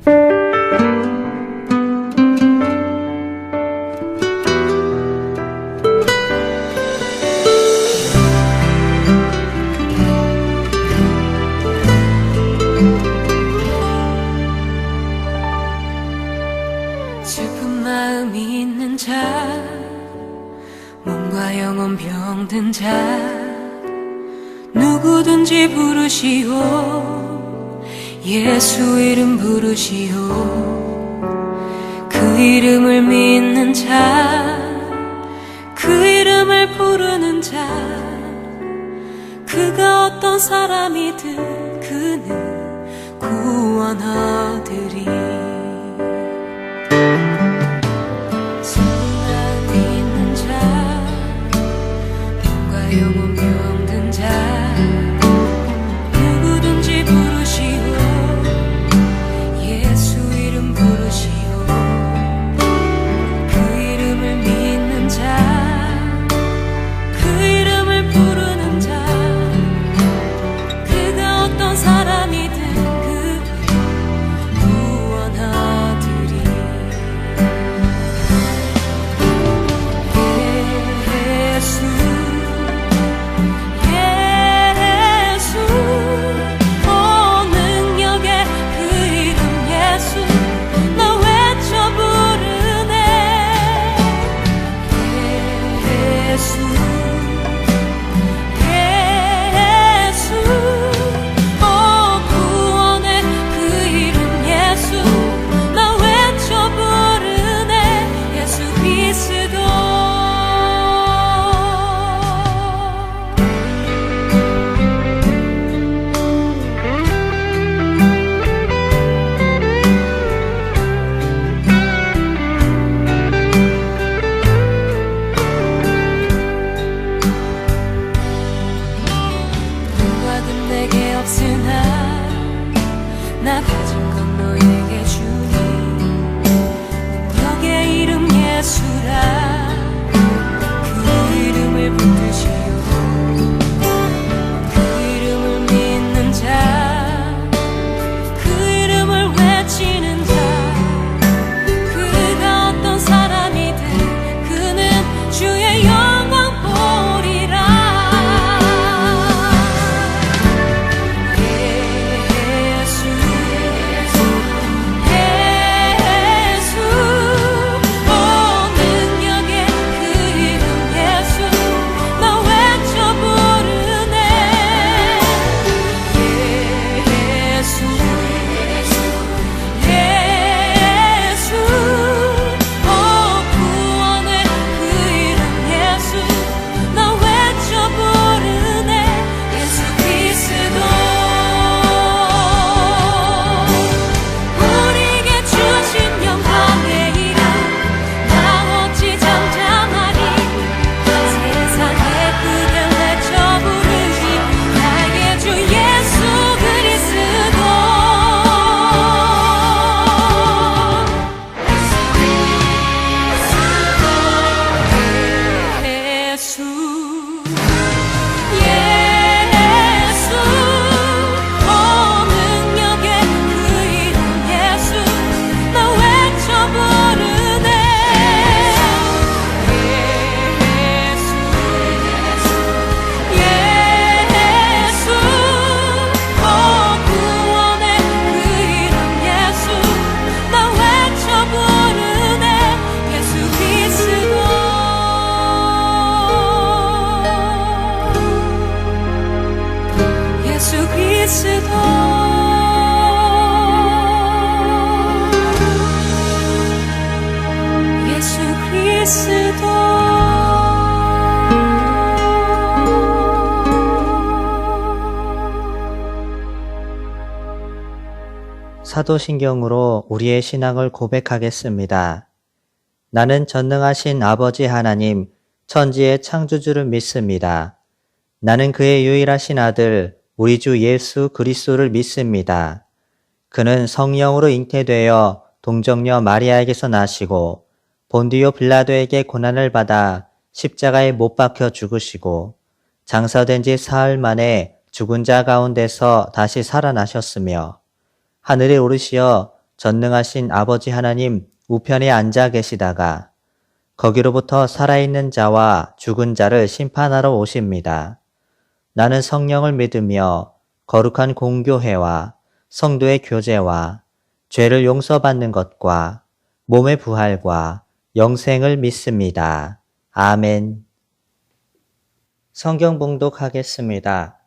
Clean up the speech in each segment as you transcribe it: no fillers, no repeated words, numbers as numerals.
슬픈 마음이 있는 자, 몸과 영혼 병든 자, 누구든지 부르시오. 예수 이름 부르시오. 그 이름을 믿는 자, 그 이름을 부르는 자, 그가 어떤 사람이든 그는 구원하리리. 영혼 병든 자, 누구든지 부르시오. 예수 이름 부르시오. 그 이름을 믿는 자, 그 이름을 부르는 자, 그가 어떤 사람이든 그를 구원하리리. 예수 나 가진 건 너에게 주니 능력의 이름 예수라. 그 이름을 붙드시오. 그 이름을 믿는 자, 그 이름을 외치는 자, 그가 어떤 사람이든 그는 주의 영광 보리라. 사도신경으로 우리의 신앙을 고백하겠습니다. 나는 전능하신 아버지 하나님, 천지의 창조주를 믿습니다. 나는 그의 유일하신 아들, 우리 주 예수 그리스도를 믿습니다. 그는 성령으로 잉태되어 동정녀 마리아에게서 나시고 본디오 빌라도에게 고난을 받아 십자가에 못 박혀 죽으시고 장사된 지 사흘 만에 죽은 자 가운데서 다시 살아나셨으며 하늘에 오르시어 전능하신 아버지 하나님 우편에 앉아 계시다가 거기로부터 살아있는 자와 죽은 자를 심판하러 오십니다. 나는 성령을 믿으며 거룩한 공교회와 성도의 교제와 죄를 용서받는 것과 몸의 부활과 영생을 믿습니다. 아멘. 성경 봉독하겠습니다.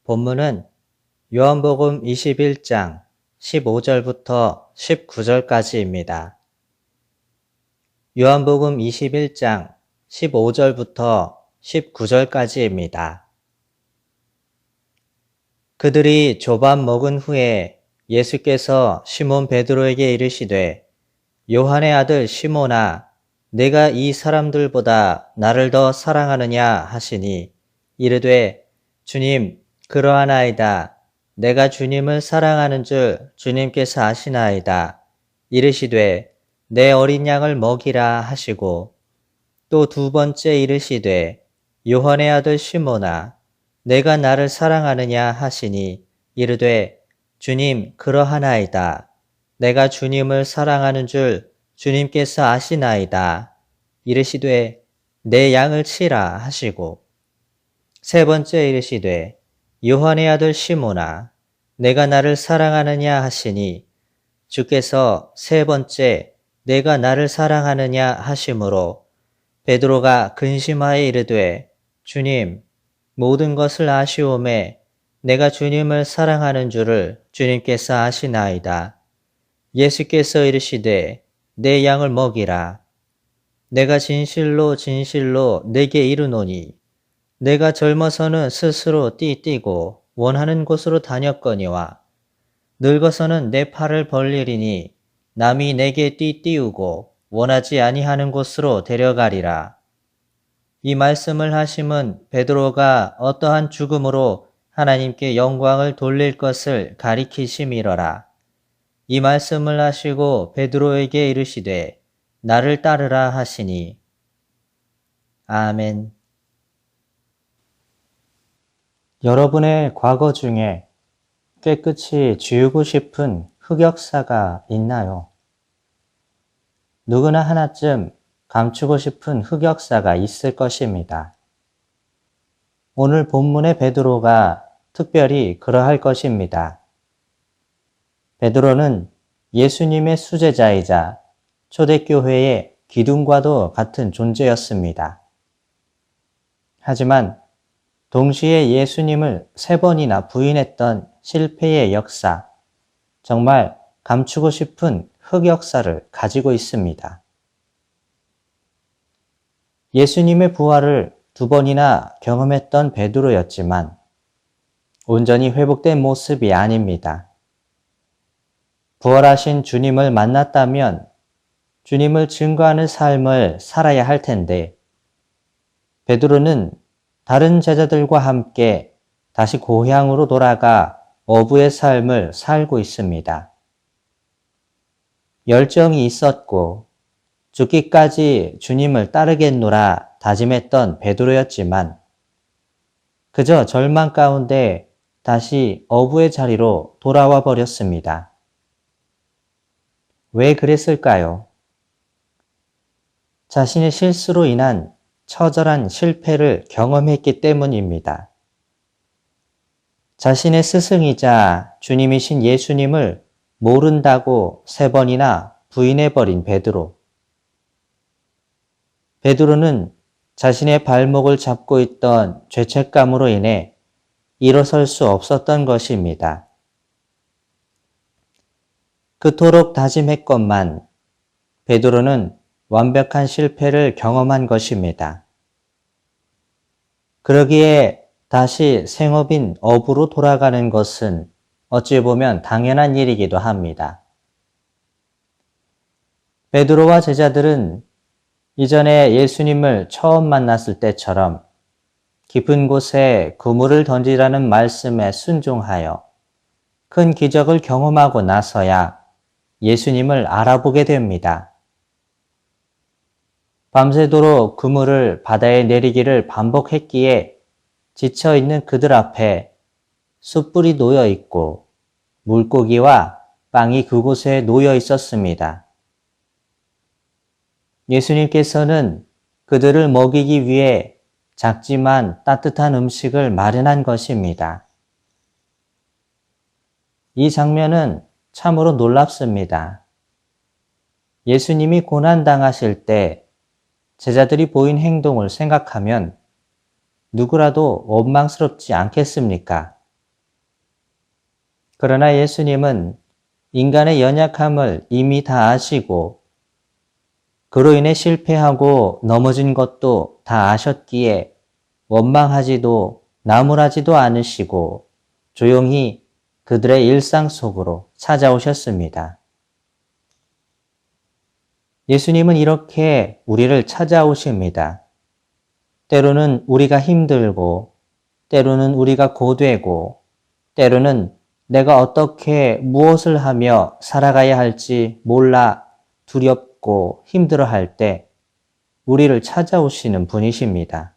본문은 요한복음 21장 15절부터 19절까지입니다. 요한복음 21장 15절부터 19절까지입니다. 그들이 조밥 먹은 후에 예수께서 시몬 베드로에게 이르시되 요한의 아들 시몬아 내가 이 사람들보다 나를 더 사랑하느냐 하시니 이르되 주님 그러하나이다. 내가 주님을 사랑하는 줄 주님께서 아시나이다. 이르시되 내 어린 양을 먹이라 하시고 또 두 번째 이르시되 요한의 아들 시몬아 내가 나를 사랑하느냐 하시니 이르되 주님 그러하나이다. 내가 주님을 사랑하는 줄 주님께서 아시나이다. 이르시되 내 양을 치라 하시고 세 번째 이르시되 요한의 아들 시몬아 내가 나를 사랑하느냐 하시니 주께서 세 번째 내가 나를 사랑하느냐 하심으로 베드로가 근심하여 이르되 주님 모든 것을 아시오매 내가 주님을 사랑하는 줄을 주님께서 아시나이다. 예수께서 이르시되 내 양을 먹이라. 내가 진실로 진실로 내게 이르노니 내가 젊어서는 스스로 띠뛰고 원하는 곳으로 다녔거니와 늙어서는 내 팔을 벌리리니 남이 내게 띠띠우고 원하지 아니하는 곳으로 데려가리라. 이 말씀을 하심은 베드로가 어떠한 죽음으로 하나님께 영광을 돌릴 것을 가리키심이러라. 이 말씀을 하시고 베드로에게 이르시되 나를 따르라 하시니. 아멘. 여러분의 과거 중에 깨끗이 지우고 싶은 흑역사가 있나요? 누구나 하나쯤 감추고 싶은 흑역사가 있을 것입니다. 오늘 본문의 베드로가 특별히 그러할 것입니다. 베드로는 예수님의 수제자이자 초대교회의 기둥과도 같은 존재였습니다. 하지만 동시에 예수님을 3번이나 부인했던 실패의 역사, 정말 감추고 싶은 흑역사를 가지고 있습니다. 예수님의 부활을 2번이나 경험했던 베드로였지만 온전히 회복된 모습이 아닙니다. 부활하신 주님을 만났다면 주님을 증거하는 삶을 살아야 할 텐데 베드로는 다른 제자들과 함께 다시 고향으로 돌아가 어부의 삶을 살고 있습니다. 열정이 있었고 죽기까지 주님을 따르겠노라 다짐했던 베드로였지만 그저 절망 가운데 다시 어부의 자리로 돌아와 버렸습니다. 왜 그랬을까요? 자신의 실수로 인한 처절한 실패를 경험했기 때문입니다. 자신의 스승이자 주님이신 예수님을 모른다고 3번이나 부인해버린 베드로. 베드로는 자신의 발목을 잡고 있던 죄책감으로 인해 일어설 수 없었던 것입니다. 그토록 다짐했건만 베드로는 완벽한 실패를 경험한 것입니다. 그러기에 다시 생업인 어부로 돌아가는 것은 어찌 보면 당연한 일이기도 합니다. 베드로와 제자들은 이전에 예수님을 처음 만났을 때처럼 깊은 곳에 그물을 던지라는 말씀에 순종하여 큰 기적을 경험하고 나서야 예수님을 알아보게 됩니다. 밤새도록 그물을 바다에 내리기를 반복했기에 지쳐있는 그들 앞에 숯불이 놓여 있고 물고기와 빵이 그곳에 놓여 있었습니다. 예수님께서는 그들을 먹이기 위해 작지만 따뜻한 음식을 마련한 것입니다. 이 장면은 참으로 놀랍습니다. 예수님이 고난당하실 때 제자들이 보인 행동을 생각하면 누구라도 원망스럽지 않겠습니까? 그러나 예수님은 인간의 연약함을 이미 다 아시고 그로 인해 실패하고 넘어진 것도 다 아셨기에 원망하지도 나무라지도 않으시고 조용히 그들의 일상 속으로 찾아오셨습니다. 예수님은 이렇게 우리를 찾아오십니다. 때로는 우리가 힘들고, 때로는 우리가 고되고, 때로는 내가 어떻게 무엇을 하며 살아가야 할지 몰라 두렵고 힘들어할 때 우리를 찾아오시는 분이십니다.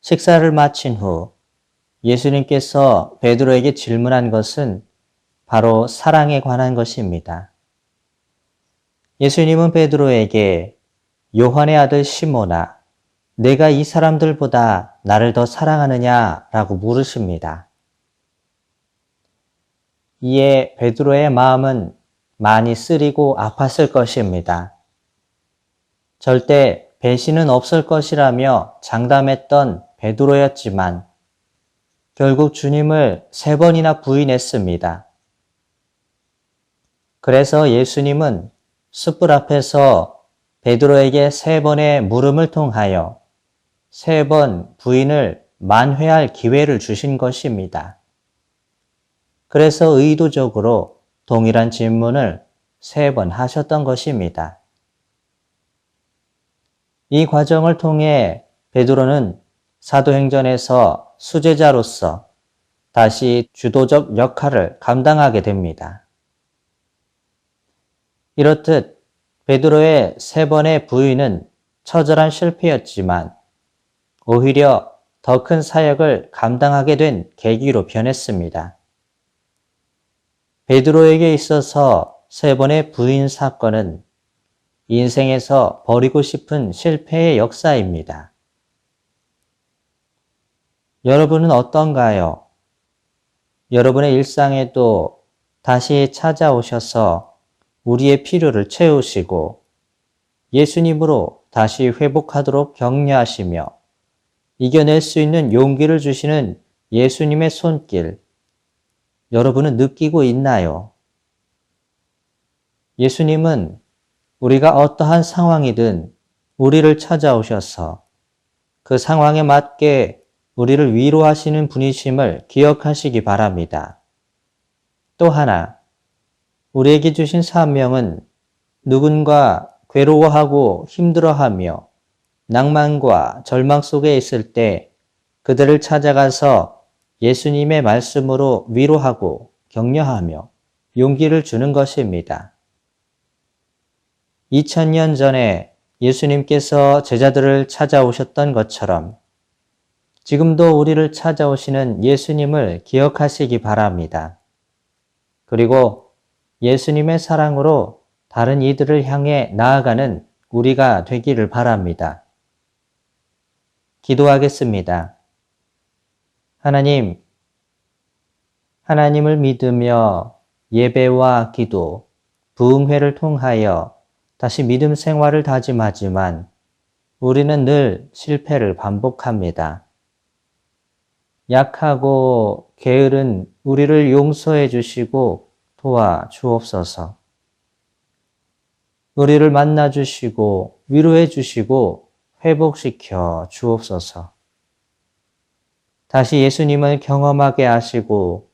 식사를 마친 후 예수님께서 베드로에게 질문한 것은 바로 사랑에 관한 것입니다. 예수님은 베드로에게 요한의 아들 시몬아, 내가 이 사람들보다 나를 더 사랑하느냐라고 물으십니다. 이에 베드로의 마음은 많이 쓰리고 아팠을 것입니다. 절대 배신은 없을 것이라며 장담했던 베드로였지만 결국 주님을 3번이나 부인했습니다. 그래서 예수님은 숯불 앞에서 베드로에게 3번의 물음을 통하여 3번 부인을 만회할 기회를 주신 것입니다. 그래서 의도적으로 동일한 질문을 3번 하셨던 것입니다. 이 과정을 통해 베드로는 사도행전에서 수제자로서 다시 주도적 역할을 감당하게 됩니다. 이렇듯 베드로의 3번의 부인은 처절한 실패였지만 오히려 더 큰 사역을 감당하게 된 계기로 변했습니다. 베드로에게 있어서 3번의 부인 사건은 인생에서 버리고 싶은 실패의 역사입니다. 여러분은 어떤가요? 여러분의 일상에도 다시 찾아오셔서 우리의 필요를 채우시고 예수님으로 다시 회복하도록 격려하시며 이겨낼 수 있는 용기를 주시는 예수님의 손길, 여러분은 느끼고 있나요? 예수님은 우리가 어떠한 상황이든 우리를 찾아오셔서 그 상황에 맞게 우리를 위로하시는 분이심을 기억하시기 바랍니다. 또 하나, 우리에게 주신 사명은 누군가 괴로워하고 힘들어하며 낭만과 절망 속에 있을 때 그들을 찾아가서 예수님의 말씀으로 위로하고 격려하며 용기를 주는 것입니다. 2000년 전에 예수님께서 제자들을 찾아오셨던 것처럼 지금도 우리를 찾아오시는 예수님을 기억하시기 바랍니다. 그리고 예수님의 사랑으로 다른 이들을 향해 나아가는 우리가 되기를 바랍니다. 기도하겠습니다. 하나님, 하나님을 믿으며 예배와 기도, 부흥회를 통하여 다시 믿음 생활을 다짐하지만 우리는 늘 실패를 반복합니다. 약하고 게으른 우리를 용서해 주시고 도와 주옵소서. 우리를 만나 주시고 위로해 주시고 회복시켜 주옵소서. 다시 예수님을 경험하게 하시고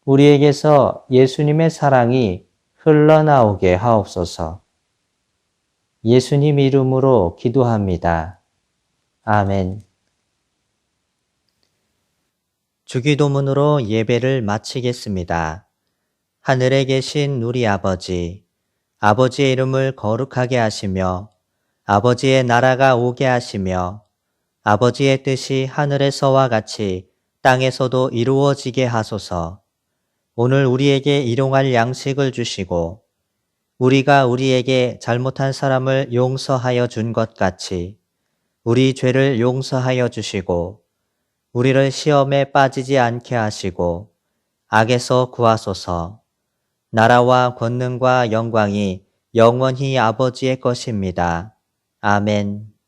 우리에게서 예수님의 사랑이 흘러나오게 하옵소서. 예수님 이름으로 기도합니다. 아멘. 주기도문으로 예배를 마치겠습니다. 하늘에 계신 우리 아버지, 아버지의 이름을 거룩하게 하시며 아버지의 나라가 오게 하시며 아버지의 뜻이 하늘에서와 같이 땅에서도 이루어지게 하소서. 오늘 우리에게 일용할 양식을 주시고 우리가 우리에게 잘못한 사람을 용서하여 준 것 같이 우리 죄를 용서하여 주시고 우리를 시험에 빠지지 않게 하시고 악에서 구하소서. 나라와 권능과 영광이 영원히 아버지의 것입니다. 아멘.